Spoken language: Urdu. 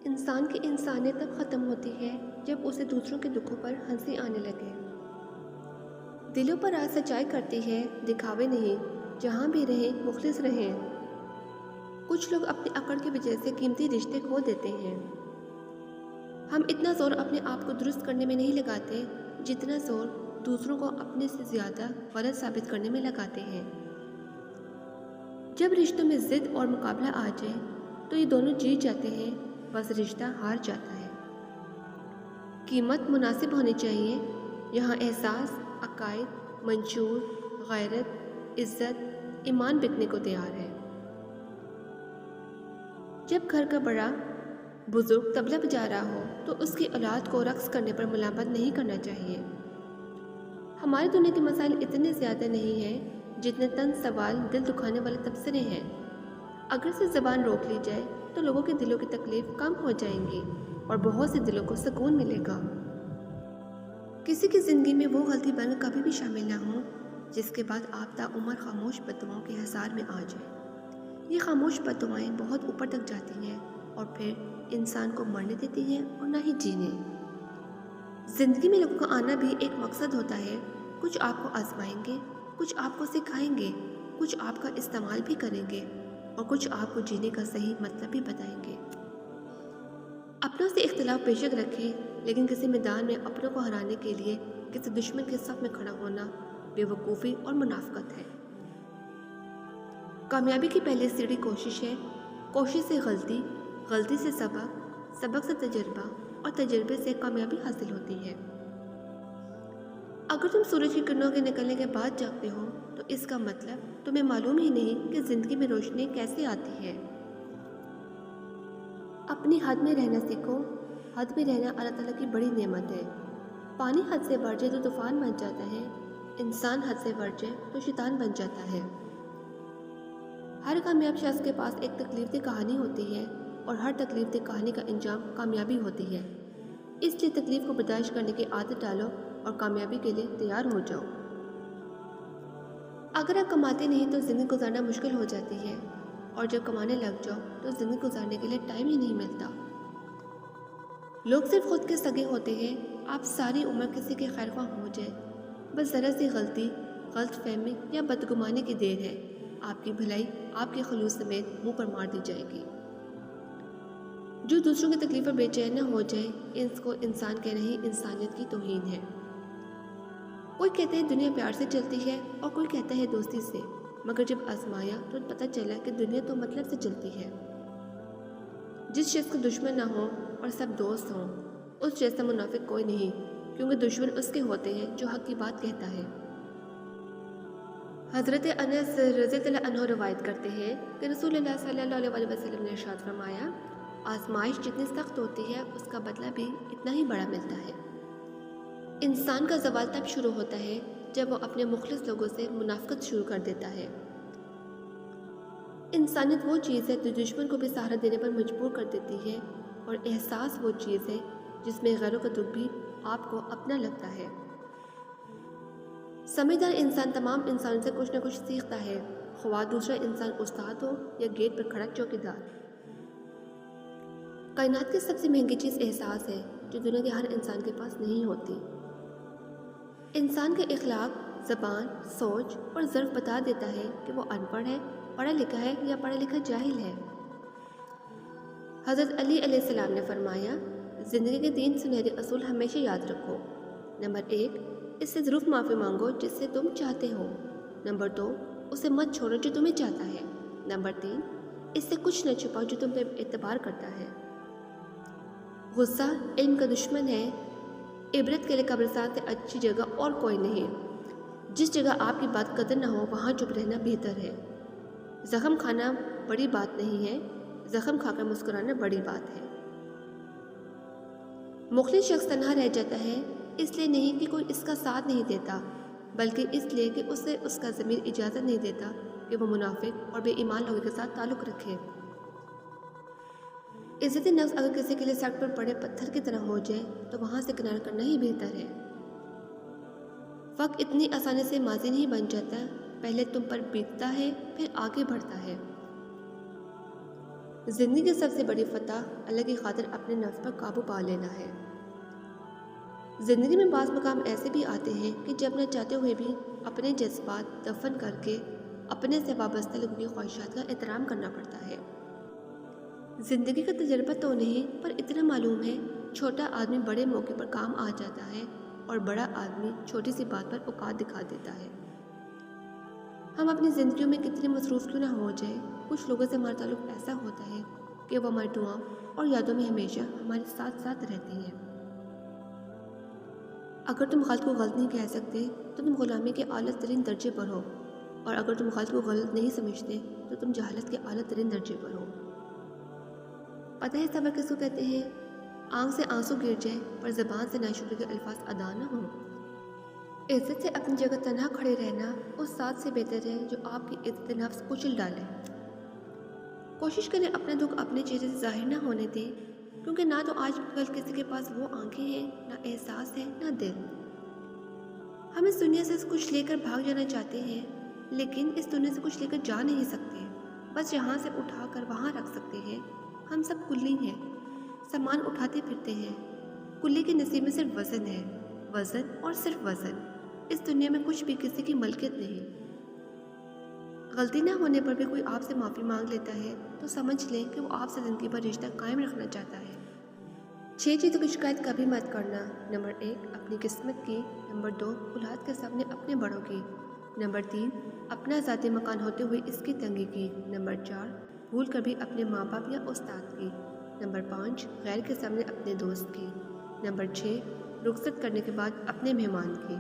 انسان کی انسانیت تب ختم ہوتی ہے جب اسے دوسروں کے دکھوں پر ہنسی آنے لگے۔ دلوں پر آج سچائی کرتی ہے، دکھاوے نہیں۔ جہاں بھی رہیں مخلص رہیں۔ کچھ لوگ اپنی اکڑ کی وجہ سے قیمتی رشتے کھو دیتے ہیں۔ ہم اتنا زور اپنے آپ کو درست کرنے میں نہیں لگاتے جتنا زور دوسروں کو اپنے سے زیادہ غلط ثابت کرنے میں لگاتے ہیں۔ جب رشتوں میں ضد اور مقابلہ آ جائے تو یہ دونوں جیت جاتے ہیں، بس رشتہ ہار جاتا ہے۔ قیمت مناسب ہونی چاہیے۔ یہاں احساس، عقائد، منشور، غیرت، عزت، ایمان بکنے کو تیار ہے۔ جب گھر کا بڑا بزرگ طبلہ بجا رہا ہو تو اس کی اولاد کو رقص کرنے پر ملامت نہیں کرنا چاہیے۔ ہماری دنیا کے مسائل اتنے زیادہ نہیں ہیں جتنے طنز سوال، دل دکھانے والے تبصرے ہیں۔ اگر سے زبان روک لی جائے تو لوگوں کے دلوں کی تکلیف کم ہو جائیں گی اور بہت سے دلوں کو سکون ملے گا۔ کسی کی زندگی میں وہ غلطی بن کبھی بھی شامل نہ ہو جس کے بعد آپ تا عمر خاموش بددعاؤں کے حصار میں آ جائیں۔ یہ خاموش بددعائیں بہت اوپر تک جاتی ہیں اور پھر انسان کو مرنے دیتی ہیں اور نہ ہی جینے۔ زندگی میں لوگوں کا آنا بھی ایک مقصد ہوتا ہے۔ کچھ آپ کو آزمائیں گے، کچھ آپ کو سکھائیں گے، کچھ آپ کا استعمال بھی کریں گے اور کچھ آپ کو جینے کا صحیح مطلب بھی بتائیں گے۔ اپنوں سے اختلاف بے شک رکھیں، لیکن کسی میدان میں اپنوں کو ہرانے کے لیے کسی دشمن کے صف میں کھڑا ہونا بے وقوفی اور منافقت ہے۔ کامیابی کی پہلی سیڑھی کوشش ہے۔ کوشش سے غلطی، غلطی سے سبق، سبق سے تجربہ اور تجربے سے کامیابی حاصل ہوتی ہے۔ اگر تم سورج کی کرنوں کے نکلنے کے بعد جاگتے ہو تو اس کا مطلب تمہیں معلوم ہی نہیں کہ زندگی میں روشنی کیسے آتی ہے۔ اپنی حد میں رہنا سیکھو۔ حد میں رہنا اللہ تعالیٰ کی بڑی نعمت ہے۔ پانی حد سے بڑھ جائے تو طوفان بن جاتا ہے، انسان حد سے بڑھ جائے تو شیطان بن جاتا ہے۔ ہر کامیاب شخص کے پاس ایک تکلیف دہ کہانی ہوتی ہے اور ہر تکلیف دہ کہانی کا انجام کامیابی ہوتی ہے۔ اس لیے تکلیف کو برداشت کرنے کی عادت ڈالو اور کامیابی کے لیے تیار ہو جاؤ۔ اگر آپ کماتے نہیں تو زندگی گزارنا مشکل ہو جاتی ہے، اور جب کمانے لگ جاؤ تو زندگی گزارنے کے لیے ٹائم ہی نہیں ملتا۔ لوگ صرف خود کے سگے ہوتے ہیں۔ آپ ساری عمر کسی کے خیر خواہ ہو جائے، بس ذرا سی غلطی، غلط فہمی یا بدگمانی کی دیر ہے، آپ کی بھلائی آپ کے خلوص سمیت منہ پر مار دی جائے گی۔ جو دوسروں کی تکلیف پر بے چین نہ ہو جائے، اس کو انسان کہنا ہی انسانیت کی توہین ہے۔ کوئی کہتا ہے دنیا پیار سے چلتی ہے اور کوئی کہتا ہے دوستی سے، مگر جب آزمایا تو پتہ چلا کہ دنیا تو مطلب سے چلتی ہے۔ جس شخص کو دشمن نہ ہو اور سب دوست ہوں، اس جیسا منافق کوئی نہیں، کیونکہ دشمن اس کے ہوتے ہیں جو حق کی بات کہتا ہے۔ حضرت انس رضی اللہ عنہ روایت کرتے ہیں کہ رسول اللہ صلی اللہ علیہ وسلم نے ارشاد فرمایا، آزمائش جتنی سخت ہوتی ہے اس کا بدلہ بھی اتنا ہی بڑا ملتا ہے۔ انسان کا زوال تب شروع ہوتا ہے جب وہ اپنے مخلص لوگوں سے منافقت شروع کر دیتا ہے۔ انسانیت وہ چیز ہے جو دشمن کو بھی سہارا دینے پر مجبور کر دیتی ہے، اور احساس وہ چیز ہے جس میں غیروں کا دکھ بھی آپ کو اپنا لگتا ہے۔ سمجھدار انسان تمام انسانوں سے کچھ نہ کچھ سیکھتا ہے، خواہ دوسرا انسان استاد ہو یا گیٹ پر کھڑا چوکیدار۔ کائنات کی سب سے مہنگی چیز احساس ہے، جو دنیا کے ہر انسان کے پاس نہیں ہوتی۔ انسان کا اخلاق، زبان، سوچ اور ظرف بتا دیتا ہے کہ وہ ان پڑھ ہے، پڑھا لکھا ہے یا پڑھا لکھا جاہل ہے۔ حضرت علی علیہ السلام نے فرمایا، زندگی کے 3 سنہرے اصول ہمیشہ یاد رکھو۔ نمبر 1، اس سے ضرور معافی مانگو جس سے تم چاہتے ہو۔ نمبر 2، اسے مت چھوڑو جو تمہیں چاہتا ہے۔ نمبر 3، اس سے کچھ نہ چھپاؤ جو تم پہ اعتبار کرتا ہے۔ غصہ علم کا دشمن ہے۔ عبرت کے لیے قبرستان سے اچھی جگہ اور کوئی نہیں۔ جس جگہ آپ کی بات قدر نہ ہو وہاں چپ رہنا بہتر ہے۔ زخم کھانا بڑی بات نہیں ہے، زخم کھا کر مسکرانا بڑی بات ہے۔ مخلص شخص تنہا رہ جاتا ہے، اس لیے نہیں کہ کوئی اس کا ساتھ نہیں دیتا، بلکہ اس لیے کہ اسے اس کا ضمیر اجازت نہیں دیتا کہ وہ منافق اور بے ایمان لوگوں کے ساتھ تعلق رکھے۔ عزت نفس اگر کسی کے لیے سڑک پر پڑے پتھر کی طرح ہو جائے تو وہاں سے کنارہ کرنا ہی بہتر ہے۔ وقت اتنی آسانی سے ماضی نہیں بن جاتا، پہلے تم پر بیتتا ہے پھر آگے بڑھتا ہے۔ زندگی کی سب سے بڑی فتح اللہ کی خاطر اپنے نفس پر قابو پا لینا ہے۔ زندگی میں بعض مقام ایسے بھی آتے ہیں کہ جب نہ چاہتے ہوئے بھی اپنے جذبات دفن کر کے اپنے سے وابستہ لوگوں کی خواہشات کا احترام کرنا پڑتا ہے۔ زندگی کا تجربہ تو نہیں، پر اتنا معلوم ہے چھوٹا آدمی بڑے موقع پر کام آ جاتا ہے اور بڑا آدمی چھوٹی سی بات پر اوقات دکھا دیتا ہے۔ ہم اپنی زندگیوں میں کتنے مصروف کیوں نہ ہو جائے، کچھ لوگوں سے ہمارا تعلق ایسا ہوتا ہے کہ وہ ہماری دعاؤں اور یادوں میں ہمیشہ ہمارے ساتھ ساتھ رہتی ہیں۔ اگر تم غلط کو غلط نہیں کہہ سکتے تو تم غلامی کے اعلیٰ ترین درجے پر ہو، اور اگر تم غلط کو غلط نہیں سمجھتے تو تم جہالت کے اعلیٰ ترین درجے پر ہو۔ پتہ ہے صبر کس کو کہتے ہیں؟ آنکھ سے آنسو گر جائے پر زبان سے ناشکری کے الفاظ ادا نہ ہوں۔ عزت سے اپنی جگہ تنہا کھڑے رہنا اس ساتھ سے بہتر ہے جو آپ کی عزت نفس کچل ڈالے۔ کوشش کریں اپنا دکھ اپنے چہرے سے ظاہر نہ ہونے دیں، کیونکہ نہ تو آج کل کسی کے پاس وہ آنکھیں ہیں، نہ احساس ہے، نہ دل۔ ہم اس دنیا سے کچھ لے کر بھاگ جانا چاہتے ہیں، لیکن اس دنیا سے کچھ لے کر جا نہیں سکتے، بس یہاں سے اٹھا کر وہاں رکھ سکتے ہیں۔ ہم سب کلی ہیں، سامان اٹھاتے پھرتے ہیں، کلی کے نصیب میں صرف وزن ہے، وزن اور صرف وزن۔ اس دنیا میں کچھ بھی کسی کی ملکیت نہیں۔ غلطی نہ ہونے پر بھی کوئی آپ سے معافی مانگ لیتا ہے تو سمجھ لیں کہ وہ آپ سے زندگی بھر رشتہ قائم رکھنا چاہتا ہے۔ 6 چیزوں کی شکایت کبھی مت کرنا۔ نمبر 1، اپنی قسمت کی۔ نمبر 2، اولاد کے سامنے اپنے بڑوں کی۔ نمبر 3، اپنا ذاتی مکان ہوتے ہوئے اس کی تنگی کی۔ نمبر 4، بھول کر بھی اپنے ماں باپ یا استاد کی۔ نمبر 5، غیر کے سامنے اپنے دوست کی۔ نمبر 6، رخصت کرنے کے بعد اپنے مہمان کی۔